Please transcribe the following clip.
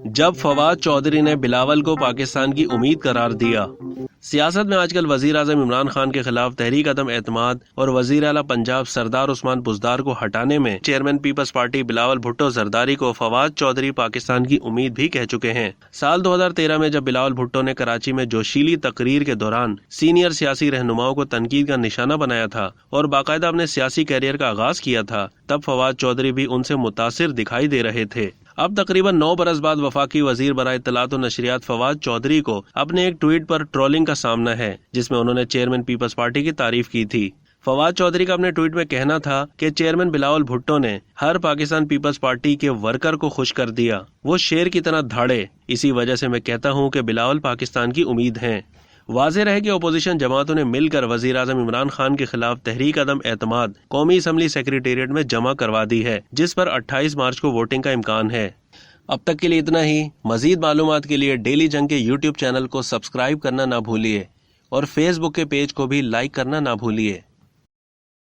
جب فواد چودھری نے بلاول کو پاکستان کی امید قرار دیا۔ سیاست میں آج کل وزیر اعظم عمران خان کے خلاف تحریک عدم اعتماد اور وزیر اعلیٰ پنجاب سردار عثمان بزدار کو ہٹانے میں chairman Peoples Party Bilawal Bhutto Zardari کو فواد چودھری پاکستان کی امید بھی کہہ چکے ہیں۔ سال 2013 میں جب بلاول بھٹو نے کراچی میں جوشیلی تقریر کے دوران سینئر سیاسی رہنماؤں کو تنقید کا نشانہ بنایا تھا اور باقاعدہ اپنے سیاسی کیریئر کا آغاز کیا تھا، تب فواد چودھری بھی ان سے متاثر دکھائی دے رہے تھے۔ اب تقریباً 9 برس بعد وفاقی وزیر برائے اطلاعات و نشریات فواد چودھری کو اپنے ایک ٹویٹ پر ٹرولنگ کا سامنا ہے، جس میں انہوں نے چیئرمین پیپلز پارٹی کی تعریف کی تھی۔ فواد چودھری کا اپنے ٹویٹ میں کہنا تھا کہ چیئرمین بلاول بھٹو نے ہر پاکستان پیپلز پارٹی کے ورکر کو خوش کر دیا، وہ شیر کی طرح دھاڑے، اسی وجہ سے میں کہتا ہوں کہ بلاول پاکستان کی امید ہیں۔ واضح رہے کہ اپوزیشن جماعتوں نے مل کر وزیر اعظم عمران خان کے خلاف تحریک عدم اعتماد قومی اسمبلی سیکریٹریٹ میں جمع کروا دی ہے، جس پر 28 مارچ کو ووٹنگ کا امکان ہے۔ اب تک کے لیے اتنا ہی۔ مزید معلومات کے لیے ڈیلی جنگ کے یوٹیوب چینل کو سبسکرائب کرنا نہ بھولیے اور فیس بک کے پیج کو بھی لائک کرنا نہ بھولیے۔